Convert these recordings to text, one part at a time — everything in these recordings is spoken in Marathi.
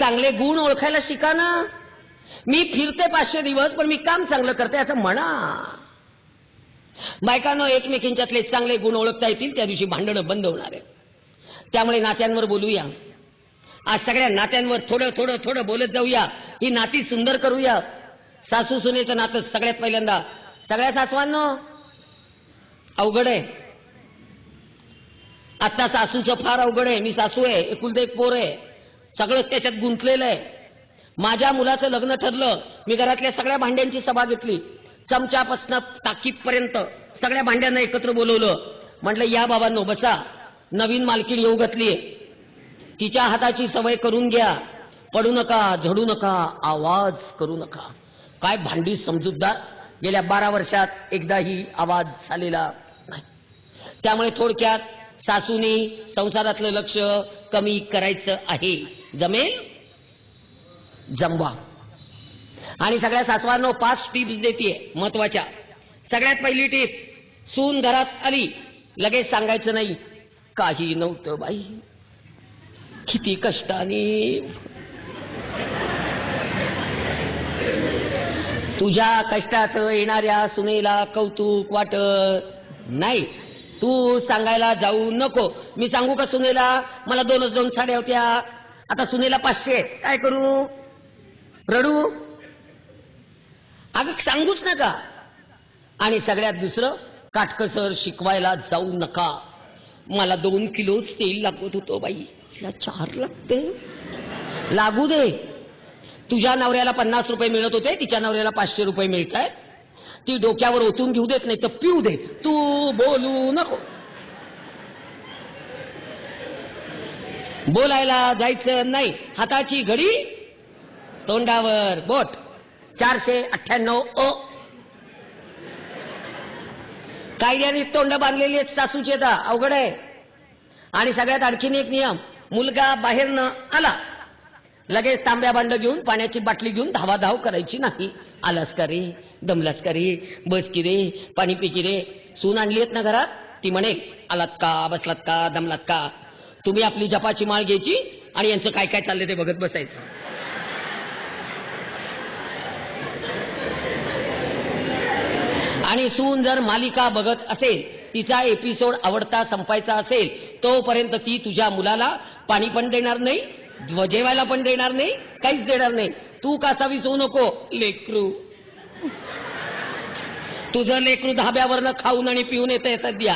चांगले गुण ओळखायला शिका ना. मी फिरते 500 दिवस पण मी काम चांगलं करते असं म्हणा. बायकांनो, एकमेकींच्यातले चांगले गुण ओळखता येतील त्या दिवशी भांडणं बंद होणार आहे. त्यामुळे नात्यांवर बोलूया. आज सगळ्या नात्यांवर थोडं थोडं थोडं बोलत जाऊया. ही नाती सुंदर करूया. सासू सुनेचं नातं सगळ्यात पहिल्यांदा. सगळ्या सासवांनो अवघड आहे. आता सासूचं फार अवघड आहे. मी सासू आहे, एकुलते एक पोर आहे, सगळं त्याच्यात गुंतलेलं आहे. माझ्या मुलाचं लग्न ठरलं, मी घरातल्या सगळ्या भांड्यांची सभा घेतली. चमच्यापासनं टाकीपर्यंत सगळ्या भांड्यांना एकत्र बोलवलं. म्हटलं या बाबांनो बसा, नवीन मालकीण येऊ घातलीये, तिच्या हाताची सवय करून घ्या. पडू नका, झडू नका, आवाज करू नका. काय भांडी समजूतदार, गेल्या 12 वर्षात एकदाही आवाज झालेला नाही. त्यामुळे थोडक्यात सासूनी संसारातलं लक्ष कमी करायचं आहे. जमेल? जमवा. आणि सगळ्या सासवांनो 5 टिप्स देतीये महत्वाच्या. सगळ्यात पहिली टिप, सून घरात आली लगेच सांगायचं नाही काही नव्हतं बाई, किती कष्टाने. तुझ्या कष्टाचं येणाऱ्या सुनेला कौतुक वाटत नाही. तू सांगायला जाऊ नको. मी सांगू का सुनेला, मला 2 साड्या होत्या, आता सुनेला 500, काय करू? रडू? अगं सांगूच नका. आणि सगळ्यात दुसरं, काटकसर शिकवायला जाऊ नका. मला 2 किलो तेल लागत होतं बाई, 4 लागते. लागू दे. तुझ्या नवऱ्याला 50 रुपये मिळत होते, तिच्या नवऱ्याला 500 रुपये मिळत आहेत. ती डोक्यावर ओतून घेऊ देत नाही तर पिऊ दे. तू बोलू नको. बोलायला जायचं नाही. हाताची घडी, तोंडावर बोट. 498 ओ. कायद्याने तोंड बांधलेली आहेत सासूची, आता अवघड आहे. आणि सगळ्यात आणखीन एक नियम, मुलगा बाहेर न आला लगेच तांब्या भांड घेऊन पाण्याची बाटली घेऊन धावाधाव करायची नाही. आलास का रे, दमलास का रे, बस की रे, पाणी पी की रे. सून आणली आहेत ना घरात, ती म्हणेल आलात का, बसलात का, दमलात का. तुम्ही आपली जपाची माळ घ्यायची आणि यांचं काय काय चाललंय ते बघत बसायचं. आणि सून जर मालिका बघत असेल, तिचा एपिसोड आवडता संपायचा असेल, तोपर्यंत ती तुझ्या मुलाला पाणी पण देणार नाही, जेवायला पण देणार नाही, काहीच देणार नाही. तू कासावीस होऊ नको. लेकरू, तुझं लेकरू धाब्यावरनं खाऊन आणि पिऊन येतं सध्या.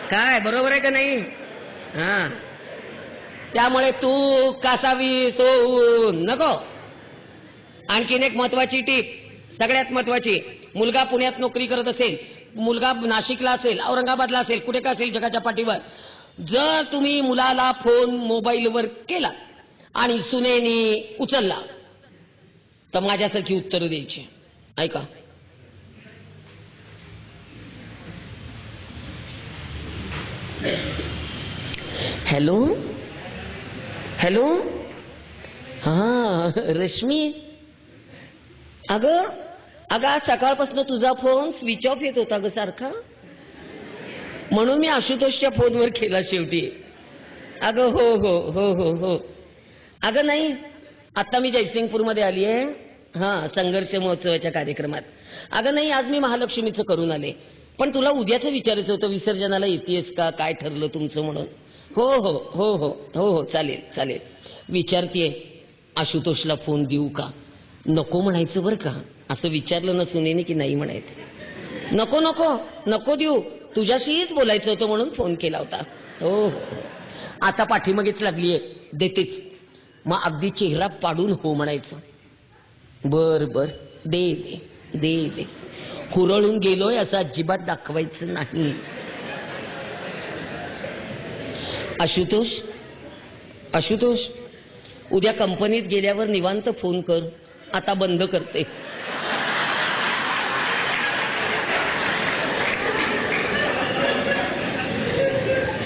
काय बरोबर आहे का नाही? हा, त्यामुळे तू कासावीस होऊ नको. आणखीन एक महत्वाची टीप, सगळ्यात महत्वाची. मुलगा पुण्यात नोकरी करत असेल, मुलगा नाशिकला असेल, औरंगाबादला असेल, कुठे का असेल जगाच्या पाठीवर, जर तुम्ही मुलाला फोन मोबाईलवर केला आणि सुनेनी उचलला तर माझ्यासारखी उत्तर द्यायची. ऐका, हॅलो हॅलो, हा रश्मी, अगं आज सकाळपासून तुझा फोन स्विच ऑफ येत होता ग सारखा, म्हणून मी आशुतोषच्या फोनवर केला शेवटी. अगं हो हो हो हो हो. अगं नाही, आता मी जयसिंगपूरमध्ये आली आहे, हा संघर्ष महोत्सवाच्या कार्यक्रमात. अगं नाही, आज मी महालक्ष्मीचं करून आले, पण तुला उद्याचं विचारायचं होतं, विसर्जनाला येतेस का, काय ठरलं तुमचं म्हणून. हो हो हो हो हो हो चालेल चालेल. विचारतीये आशुतोषला फोन देऊ का, नको म्हणायचं बरं का. असं विचारलं ना सुनेने की नाही म्हणायचं. नको नको नको देऊ, तुझ्याशीच बोलायचं होतं म्हणून फोन केला होता. हो हो, आता पाठीमागेच लागलीये, देतेच. मग अगदी चेहरा पाडून हो म्हणायचं. बर बर, दे दे दे दे. हुरळून गेलोय असं अजिबात दाखवायचं नाही. आशुतोष आशुतोष, उद्या कंपनीत गेल्यावर निवांत फोन कर, आता बंद करते.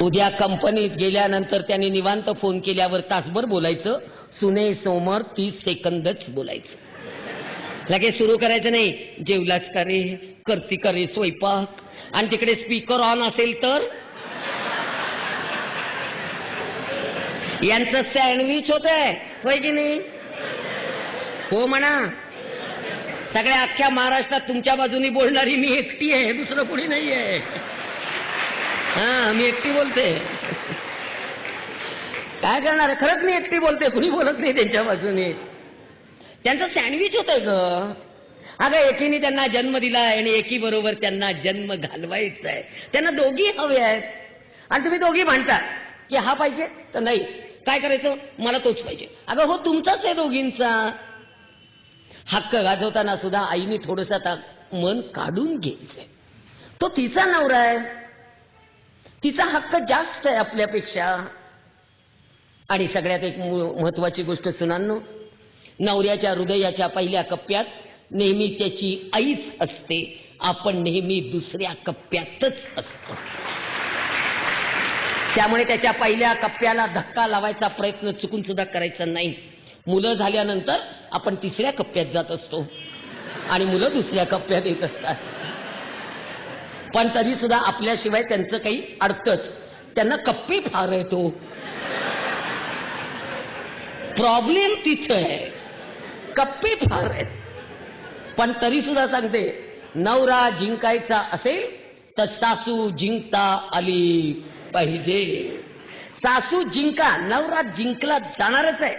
उद्या कंपनीत गेल्यानंतर त्याने निवांत फोन केल्यावर तासभर बोलायचं, सुने समोर 30 सेकंदच बोलायचं. लगेच सुरू करायचं नाही, जेवलाच का रे, करती का रे स्वयंपाक, आणि तिकडे स्पीकर ऑन असेल तर यांचं सँडविच होत आहे, होय की नाही? हो म्हणा. सगळ्या अख्ख्या महाराष्ट्रात तुमच्या बाजूनी बोलणारी मी एकटी आहे, दुसरं कोणी नाही आहे. हा, मी एकटी बोलते. काय करणार आहे, खरंच मी एकटी बोलते, कुणी बोलत नाही त्यांच्या बाजूने. त्यांचं सँडविच होतंय ग. अगं एकीने त्यांना जन्म दिलाय आणि एकी बरोबर त्यांना जन्म घालवायचा आहे. त्यांना दोघी हवे आहेत आणि तुम्ही दोघी म्हणता की हा पाहिजे तर नाही, काय करायचं, मला तोच पाहिजे. अगं हो, तुमचाच आहे दोघींचा हक्क. गाजवताना सुद्धा आईने थोडस आता मन काढून घ्यायचंय. तो तिचा नवरा आहे, तिचा हक्क जास्त आहे आपल्यापेक्षा. आणि सगळ्यात एक महत्वाची गोष्ट सुनांनो, नवऱ्याच्या हृदयाच्या पहिल्या कप्प्यात नेहमी त्याची आईच असते. आपण नेहमी दुसऱ्या कप्प्यातच असतो. त्यामुळे त्याच्या पहिल्या कप्प्याला धक्का लावायचा प्रयत्न चुकून सुद्धा करायचा नाही. मुलं झाल्यानंतर आपण तिसऱ्या कप्प्यात जात असतो आणि मुलं दुसऱ्या कप्प्यात येत असतात. पण तरी सुद्धा आपल्याशिवाय त्यांचं काही अडकच. त्यांना कप्पे फार येतो. प्रॉब्लेम तिथं आहे, कप्पे फार आहेत. पण तरी सुद्धा सांगते, नवरा जिंकायचा असेल तर सासू जिंकता आली पाहिजे. सासू जिंका, नवरा जिंकला जाणारच आहे.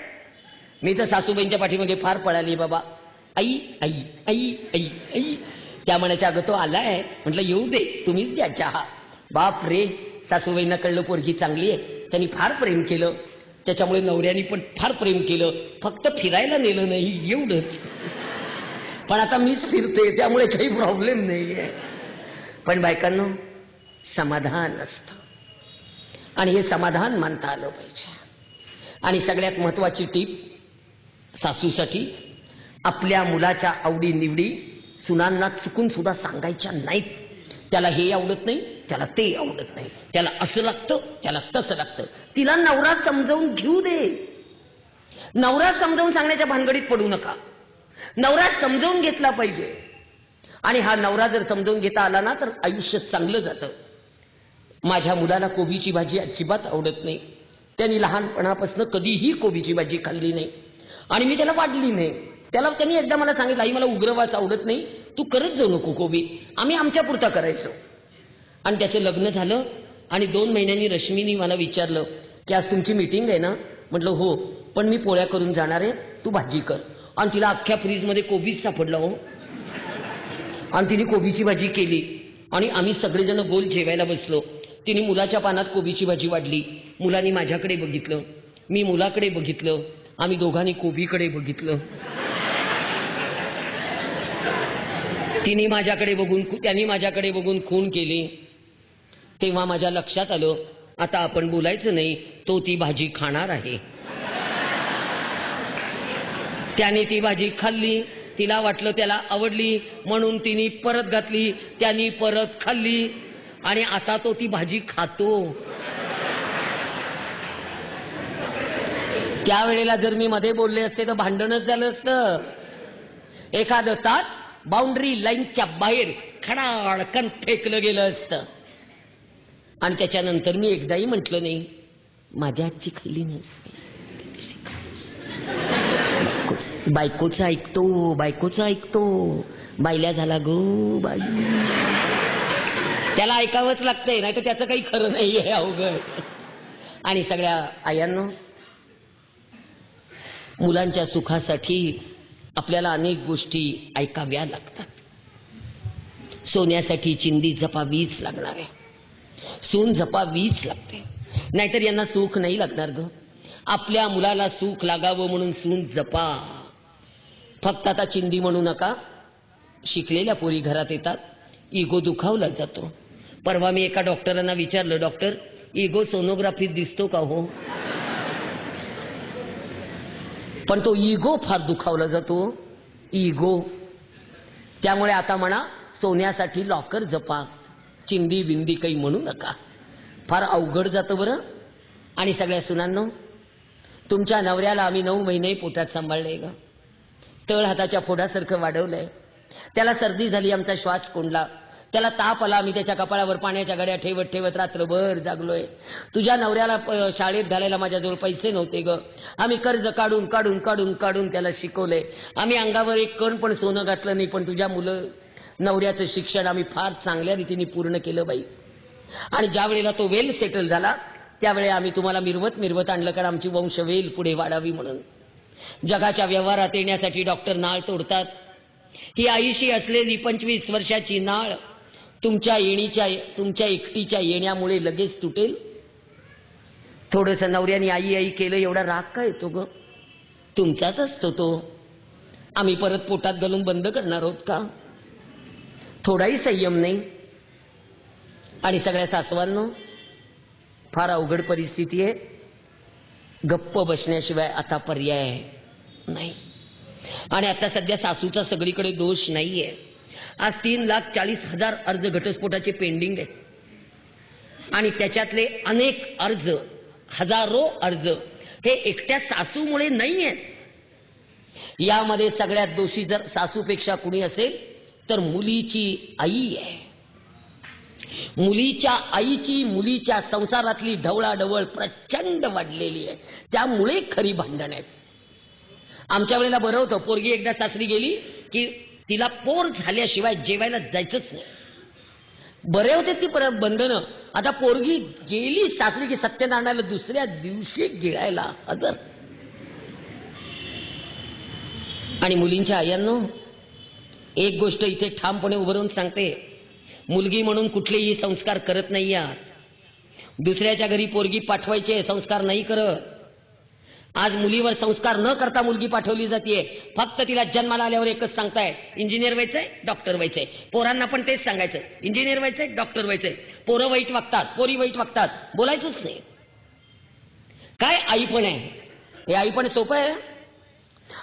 मी तर सासूबाईंच्या पाठीमध्ये फार पळाली बाबा. आई आई आई आई आई त्या म्हणायच्या, अगं तो आलाय. म्हटलं येऊ दे, तुम्हीच द्या चहा. बाप रे, सासूबाईंना कळलं पोरगी चांगली आहे. त्यांनी फार प्रेम केलं, त्याच्यामुळे नवऱ्यानी पण फार प्रेम केलं. फक्त फिरायला नेलं नाही एवढंच. पण आता मीच फिरते त्यामुळे काही प्रॉब्लेम नाहीये. पण बायकांनो, समाधान असतं आणि हे समाधान मानता आलं पाहिजे. आणि सगळ्यात महत्वाची टीप सासूसाठी, आपल्या मुलाच्या आवडी निवडी सुनांना चुकून सुद्धा सांगायच्या नाहीत. त्याला हे आवडत नाही, त्याला ते आवडत नाही, त्याला असं लागतं, त्याला तसं लागतं. तिला नवरा समजावून घेऊ दे. नवरा समजावून सांगण्याच्या भानगडीत पडू नका. नवरा समजावून घेतला पाहिजे. आणि हा नवरा जर समजावून घेता आला ना तर आयुष्य चांगलं जातं. माझ्या मुलाला कोबीची भाजी अजिबात आवडत नाही. त्यांनी लहानपणापासून कधीही कोबीची भाजी खाल्ली नाही आणि मी त्याला वाढली नाही. त्यांनी एकदा मला सांगितलं, आई मला उग्रवास आवडत नाही, तू करत जाऊ नको कोबी. आम्ही आमच्या पुरता करायचो. आणि त्याचं लग्न झालं आणि 2 महिन्यांनी रश्मीनी मला विचारलं की आज तुमची मीटिंग आहे ना. म्हटलं हो, पण मी पोळ्या करून जाणार आहे, तू भाजी कर. आणि तिला अख्ख्या फ्रीजमध्ये कोबीच सापडला हो. आणि तिने कोबीची भाजी केली आणि आम्ही सगळेजण गोल जेवायला बसलो. तिने मुलाच्या पानात कोबीची भाजी वाढली. मुलांनी माझ्याकडे बघितलं, मी मुलाकडे बघितलं, आम्ही दोघांनी कोबीकडे बघितलं. तिने माझ्याकडे बघून, त्यांनी माझ्याकडे बघून खून केली. तेव्हा माझ्या लक्षात आलं, आता आपण बोलायचं नाही, तो ती भाजी खाणार आहे. त्याने ती भाजी खाल्ली, तिला वाटलं त्याला आवडली म्हणून तिने परत घातली, त्यांनी परत खाल्ली आणि आता तो ती भाजी खातो. त्यावेळेला जर मी मध्ये बोलले असते तर भांडणच झालं असतं. एखादं ताट बाउंड्री लाईनच्या बाहेर खडाळकन फेकलं गेलं असतं. आणि त्याच्यानंतर मी एकदाही म्हटलं नाही, माझ्या हातची खाल्ली नाही. बायकोचं ऐकतो, बायल्या झाला गो बाई. त्याला ऐकावंच लागतंय, नाही तर त्याचं काही खरं नाहीये, अवघड. आणि सगळ्या आयांनो, मुलांच्या सुखासाठी आपल्याला अनेक गोष्टी ऐकाव्या लागतात. सोन्यासाठी चिंदी जपावीच लागणार आहे, सून जपावीच लागते, नाहीतर यांना सुख नाही लागणार ग. आपल्या मुलाला सुख लागावं म्हणून सून जपा. फक्त आता चिंदी म्हणू नका. शिकलेल्या पोरी घरात येतात, इगो दुखावला जातो. परवा मी एका डॉक्टरांना विचारलं, डॉक्टर इगो सोनोग्राफीत दिसतो का हो? पण तो इगो फार दुखावला जातो, इगो. त्यामुळे आता म्हणा, सोन्यासाठी लॉकर जपा, चिंदी बिंदी काही म्हणू नका. फार अवघड जातं बरं. आणि सगळ्या सुनांनो, तुमच्या नवऱ्याला आम्ही 9 महिने पोटात सांभाळले ग. तळ हाताच्या फोडासारखं वाढवलंय. त्याला सर्दी झाली, आमचा श्वास कोंडला, त्याला ताप आला, मी त्याच्या कपाळावर पाण्याच्या गड्या ठेवत ठेवत रात्रभर जागलोय. तुझ्या नवऱ्याला शाळेत घालायला माझ्याजवळ पैसे नव्हते ग. आम्ही कर्ज काढून काढून काढून काढून त्याला शिकवलंय. आम्ही अंगावर एक कण पण सोनं घातलं नाही, पण तुझ्या नवऱ्याचं शिक्षण आम्ही फार चांगल्या रीतीने पूर्ण केलं बाई. आणि ज्या वेळेला तो वेल सेटल झाला त्यावेळी आम्ही तुम्हाला मिरवत मिरवत आणलं, कारण आमची वंशवेल पुढे वाढावी म्हणून. जगाच्या व्यवहारात येण्यासाठी डॉक्टर नाळ तोडतात. ही आईशी असलेली 25 वर्षाची नाळ तुमच्या एकटीच्या येण्यामुळे लगेच तुटेल. थोडंसं नवऱ्याने आई आई केलं एवढा राग काय येतो ग? तुमचाच असतो तो. आम्ही परत पोटात घालून बंद करणार आहोत का? थोडाही संयम नाही. आणि सगळ्या सासवांनो, फार अवघड परिस्थिती आहे. गप्प बसण्याशिवाय आता पर्याय नाही. आणि आता सध्या सासूचा सगळीकडे दोष नाहीये. आज 3,40,000 अर्ज घटस्फोटाचे पेंडिंग आहेत. आणि त्याच्यातले अनेक अर्ज, हजारो अर्ज हे एकट्या सासूमुळे नाही आहेत. यामध्ये सगळ्यात दोषी जर सासूपेक्षा कुणी असेल तर मुलीची आई आहे. मुलीच्या आईची मुलीच्या संसारातली ढवळाढवळ प्रचंड वाढलेली आहे. त्यामुळे खरी भांडण आहेत. आमच्या वेळेला बरं होतं, पोरगी एकदा सासरी गेली की तिला पोर झाल्याशिवाय जेवायला जायचंच नाही. बरे होते ती परत बंधनं. आता पोरगी गेली सासरी की सत्यनारायणाला दुसऱ्या दिवशी गिळायला हजर. आणि मुलींच्या आयांनो, एक गोष्ट इथे ठामपणे उभं राहून सांगते, मुलगी म्हणून कुठलेही संस्कार करत नाही आहात. दुसऱ्याच्या घरी पोरगी पाठवायचे संस्कार नाही करत. आज मुलीवर संस्कार न करता मुलगी पाठवली जाते. फक्त तिला जन्माला आल्यावर एकच सांगताय, इंजिनियर व्हायचंय, डॉक्टर व्हायचंय. पोरांना पण तेच सांगायचं, इंजिनियर व्हायचंय, डॉक्टर व्हायचंय. पोरं वाईट वागतात, पोरी वाईट वागतात, बोलायचंच नाही. काय आईपण आहे हे? आईपण सोपं आहे.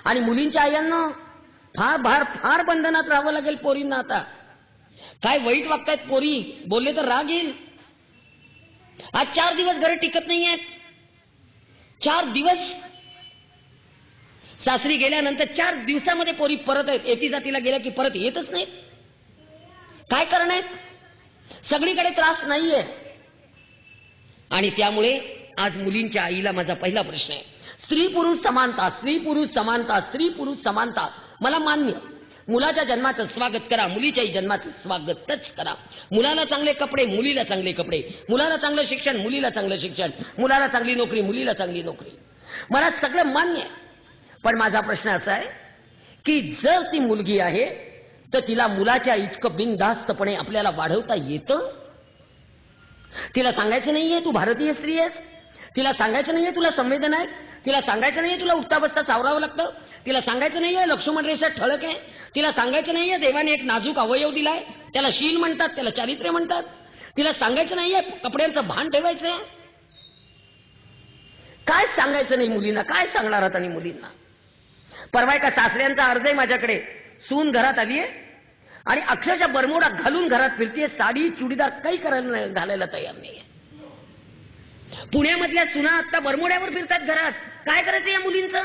आणि मुलींच्या आयांना फार बंधनात राहावं लागेल पोरींना. आता काय वाईट वागतायत पोरी, बोलले तर राग येईल. आज 4 दिवस घर टिकत नाहीयेत. 4 दिवस सासरी गेल्यानंतर 4 दिवसामध्ये पोरी परत आहेत. एती जातीला गेल्या की परत येतच नाहीत. काय करणार? सगळीकडे त्रास नाहीये. आणि त्यामुळे आज मुलींच्या आईला माझा पहिला प्रश्न आहे, स्त्री पुरुष समानता, स्त्री पुरुष समानता, स्त्री पुरुष समानता. मला मान्य, मुलाच्या जन्माचं स्वागत करा, मुलीच्याही जन्माचं स्वागतच करा. मुलाला चांगले कपडे, मुलीला चांगले कपडे. मुलाला चांगलं शिक्षण, मुलीला चांगलं शिक्षण. मुलाला चांगली नोकरी, मुलीला चांगली नोकरी. मला सगळं मान्य आहे. पण माझा प्रश्न असा आहे की जर ती मुलगी आहे तर तिला मुलाच्या इतकं बिनधास्तपणे आपल्याला वाढवता येतं? तिला सांगायचं नाहीये तू भारतीय स्त्री आहेस? तिला सांगायचं नाहीये तुला संवेदना आहे? तिला सांगायचं नाहीये तुला उठता बसता चावरावं लागतं? तिला सांगायचं नाहीये लक्ष्मण रेषा ठळक आहे? तिला सांगायचं नाहीये देवाने एक नाजूक अवयव दिलाय, त्याला शील म्हणतात, त्याला चारित्र्य म्हणतात? तिला सांगायचं नाहीये कपड्यांचं भान ठेवायचंय? काय सांगायचं नाही मुलींना? काय सांगणार आहात? आणि मुलींना परवा एका सासऱ्यांचा अर्ज आहे माझ्याकडे. सून घरात आलीये आणि अक्षरशः बरमोडा घालून घरात फिरतीये, साडी चुडीदार काही घालायला तयार नाहीये. पुण्यामधल्या सुना आता बरमोड्यावर फिरतात घरात. काय करायचं या मुलींचं?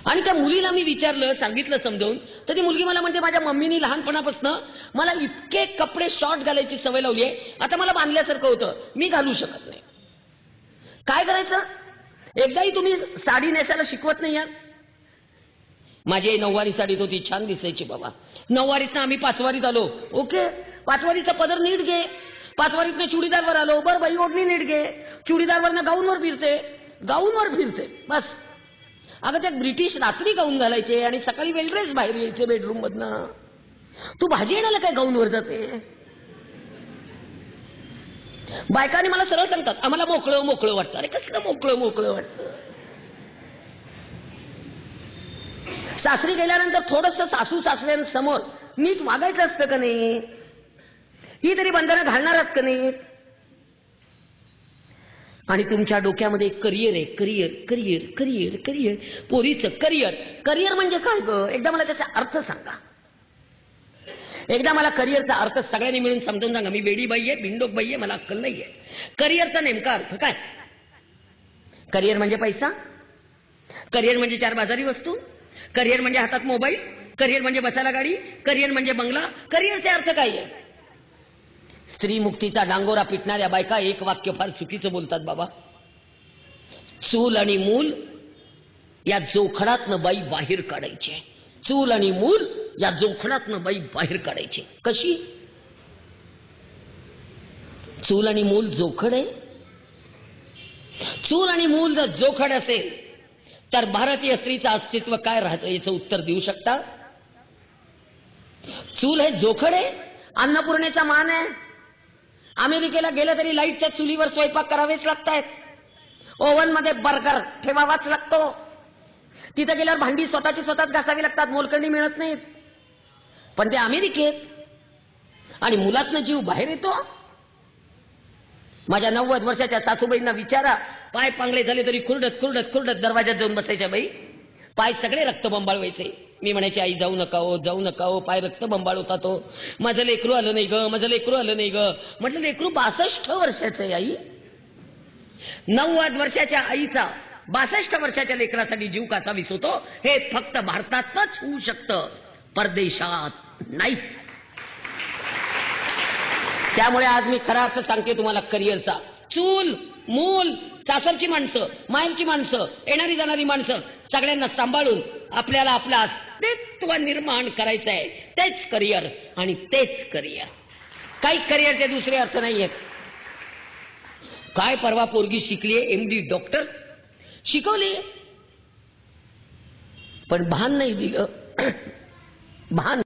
आणि त्या मुलीला मी विचारलं, सांगितलं समजावून, तर ती मुलगी मला म्हणते माझ्या मम्मीनी लहानपणापासून मला इतके कपडे शॉर्ट घालायची सवय लावली आहे, आता मला बांधल्यासारखं होतं, मी घालू शकत नाही. काय करायचं? एकदाही तुम्ही साडी नेसायला शिकवत नाही आहात. माझी 9वारी साडीत होती, छान दिसायची बाबा. 9वारीतनं आम्ही 5वारीत आलो. ओके, 5वारीचा पदर नीट घे. 5वारीतनं चुडीदारवर आलो. बरं बाई, ओढणी नीट घे. चुडीदारवरनं गाऊनवर फिरते बस. अगं त्या ब्रिटिश रात्री गाऊन घालायचे आणि सकाळी वेल ड्रेस बाहेर यायचे बेडरूम मधनं. तू भाजी येण्याला काय गाऊनवर जाते? बायकांनी मला सरळ सांगतात, आम्हाला मोकळं मोकळं वाटतं. अरे कसलं मोकळं मोकळं वाटतं? सासरी गेल्यानंतर थोडंसं सासू सासऱ्यांसमोर नीट वागायचं असतं का नाही? ही तरी बंधनं घालणारच का नाही? आणि तुमच्या डोक्यामध्ये करिअर आहे, करिअर करिअर करिअर करिअर. पोरीचं करिअर. करिअर म्हणजे काय ग? एकदा मला त्याचा अर्थ सांगा. एकदा मला करिअरचा अर्थ सगळ्यांनी मिळून समजून सांगा. मी वेडी बाई आहे, बिंडोक बाई आहे, मला अक्कल नाहीये. करिअरचा नेमका अर्थ काय? करिअर म्हणजे पैसा? करिअर म्हणजे 4 बाजारी वस्तू? करिअर म्हणजे हातात मोबाईल? करिअर म्हणजे बसायला गाडी, करिअर म्हणजे बंगला, करिअरचे अर्थ काय आहे? स्त्री मुक्तीचा डांगोरा पिटणाऱ्या बायका एक वाक्य फार चुकीचं बोलतात बाबा. चूल आणि मूल या जोखडातनं बाई बाहेर काढायची. चूल आणि मूल या जोखडातनं बाई बाहेर काढायची. कशी? चूल आणि मूल जोखड आहे. चूल आणि मूल जर जोखड असेल तर भारतीय स्त्रीचं अस्तित्व काय राहतं याचं उत्तर देऊ शकता? चूल हे जोखड आहे, अन्नपूर्णेचा मान आहे. अमेरिकेला गेलं तरी लाईटच्या चुलीवर स्वयंपाक करावेच लागतायत. ओव्हन मध्ये बर्गर ठेवावाच लागतो. तिथे गेल्यावर भांडी स्वतःची स्वतःच घासावी लागतात, मोलकरणी मिळत नाहीत. पण ते अमेरिकेत. आणि मुलातनं जीव बाहेर येतो. माझ्या 90 वर्षाच्या सासूबाईंना विचारा, पाय पांगले झाले तरी खुरडत खुरडत खुरडत दरवाजात जाऊन बसायच्या बाई. पाय सगळे रक्त बंबाळवायचे. मी म्हणायचे आई जाऊ नका हो, जाऊ नका हो, पाय रक्त बंबाळ होता तो. माझं लेकरू आलं नाही ग, माझं लेकरू आलं नाही ग. म्हटलं लेकरू 62 वर्षाचं आहे आई. 90 वर्षाच्या आईचा 62 वर्षाच्या लेकरासाठी जीव कसा विसवतो हे फक्त भारतातच होऊ शकतं, परदेशात नाही. त्यामुळे आज मी खरा अर्थ सांगते तुम्हाला करिअरचा. चूल मूल, सासरची माणसं, मायरची माणसं, येणारी जाणारी माणसं सगळ्यांना सांभाळून आपल्याला आपलं अस्तित्व निर्माण करायचं आहे. तेच करिअर आणि तेच करिअर. काही करिअरचे दुसरे अर्थ नाहीयेत. काय परवा पोरगी शिकलीये, MD डॉक्टर शिकवली, पण भान नाही दिलं. भान